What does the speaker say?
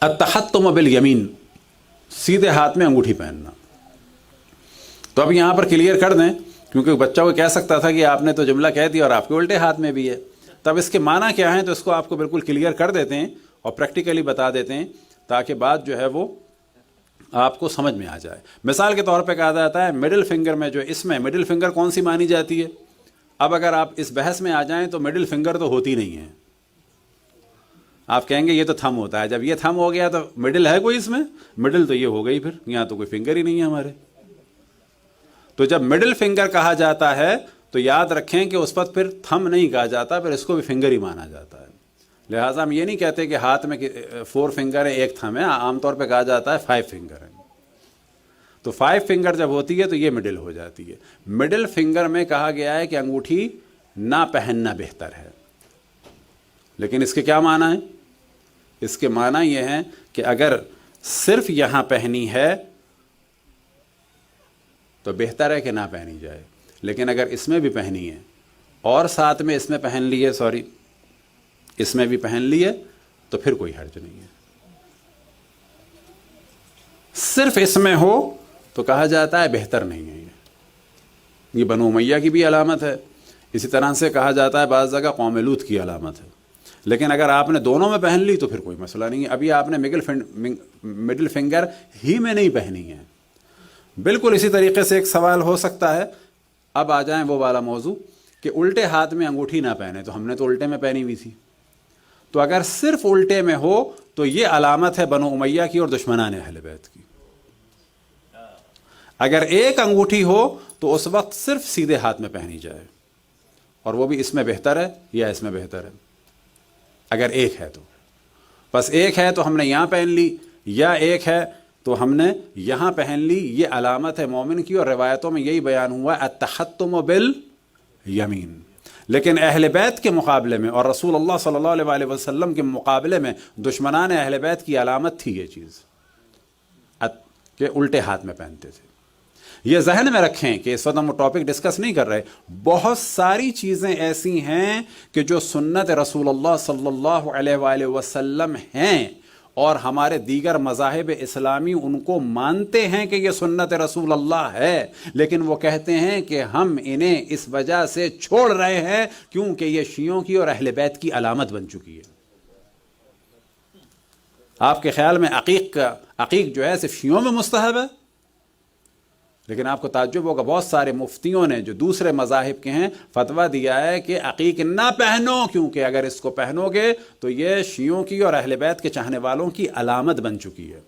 التحتم بالیمین، سیدھے ہاتھ میں انگوٹھی پہننا. تو اب یہاں پر کلیئر کر دیں، کیونکہ بچہ کو کہہ سکتا تھا کہ آپ نے تو جملہ کہہ دیا اور آپ کے الٹے ہاتھ میں بھی ہے. تب اس کے معنی کیا ہیں، تو اس کو آپ کو بالکل کلیئر کر دیتے ہیں اور پریکٹیکلی بتا دیتے ہیں تاکہ بات جو ہے وہ آپ کو سمجھ میں آ جائے. مثال کے طور پہ کہا جاتا ہے مڈل فنگر میں، جو اس میں مڈل فنگر کون سی مانی جاتی ہے. اب اگر آپ اس بحث میں آ جائیں تو مڈل فنگر تو ہوتی نہیں ہے. آپ کہیں گے یہ تو تھم ہوتا ہے. جب یہ تھم ہو گیا تو مڈل ہے کوئی اس میں؟ مڈل تو یہ ہو گئی، پھر یہاں تو کوئی فنگر ہی نہیں ہے ہمارے. تو جب مڈل فنگر کہا جاتا ہے تو یاد رکھیں کہ اس پر پھر تھم نہیں کہا جاتا، پھر اس کو بھی فنگر ہی مانا جاتا ہے. لہٰذا ہم یہ نہیں کہتے کہ ہاتھ میں 4 فنگر ہے 1 تھم ہے، عام طور پہ کہا جاتا ہے 5 فنگر ہے. تو 5 فنگر جب ہوتی ہے تو یہ مڈل ہو جاتی ہے. مڈل فنگر میں کہا گیا ہے کہ انگوٹھی نہ پہننا بہتر ہے. لیکن اس کے کیا معنی ہے؟ اس کے معنی یہ ہیں کہ اگر صرف یہاں پہنی ہے تو بہتر ہے کہ نہ پہنی جائے، لیکن اگر اس میں بھی پہنی ہے اور ساتھ میں اس میں پہن لیے، اس میں بھی پہن لیے تو پھر کوئی حرج نہیں ہے. صرف اس میں ہو تو کہا جاتا ہے بہتر نہیں ہے. یہ بنو امیہ کی بھی علامت ہے. اسی طرح سے کہا جاتا ہے بعض جگہ قوم لوط کی علامت ہے. لیکن اگر آپ نے دونوں میں پہن لی تو پھر کوئی مسئلہ نہیں ہے. ابھی آپ نے مڈل فنگر ہی میں نہیں پہنی ہے. بالکل اسی طریقے سے ایک سوال ہو سکتا ہے، اب آ جائیں وہ والا موضوع کہ الٹے ہاتھ میں انگوٹھی نہ پہنے. تو ہم نے تو الٹے میں پہنی ہوئی تھی. تو اگر صرف الٹے میں ہو تو یہ علامت ہے بنو امیہ کی اور دشمنان اہل بیت کی. اگر ایک انگوٹھی ہو تو اس وقت صرف سیدھے ہاتھ میں پہنی جائے، اور وہ بھی اس میں بہتر ہے یا اس میں بہتر ہے. اگر ایک ہے تو بس ایک ہے تو ہم نے یہاں پہن لی، یا ایک ہے تو ہم نے یہاں پہن لی. یہ علامت ہے مومن کی، اور روایتوں میں یہی بیان ہوا التحتم بالیمین. لیکن اہل بیت کے مقابلے میں اور رسول اللہ صلی اللہ علیہ وآلہ وسلم کے مقابلے میں دشمنان اہل بیت کی علامت تھی یہ چیز کہ الٹے ہاتھ میں پہنتے تھے. یہ ذہن میں رکھیں کہ اس وقت ہم ٹاپک ڈسکس نہیں کر رہے. بہت ساری چیزیں ایسی ہیں کہ جو سنت رسول اللہ صلی اللہ علیہ وآلہ وسلم ہیں، اور ہمارے دیگر مذاہب اسلامی ان کو مانتے ہیں کہ یہ سنت رسول اللہ ہے، لیکن وہ کہتے ہیں کہ ہم انہیں اس وجہ سے چھوڑ رہے ہیں کیونکہ یہ شیعوں کی اور اہل بیت کی علامت بن چکی ہے. آپ کے خیال میں عقیق جو ہے صرف شیعوں میں مستحب ہے؟ لیکن آپ کو تعجب ہوگا بہت سارے مفتیوں نے جو دوسرے مذاہب کے ہیں فتویٰ دیا ہے کہ عقیق نہ پہنو، کیونکہ اگر اس کو پہنو گے تو یہ شیعوں کی اور اہل بیت کے چاہنے والوں کی علامت بن چکی ہے.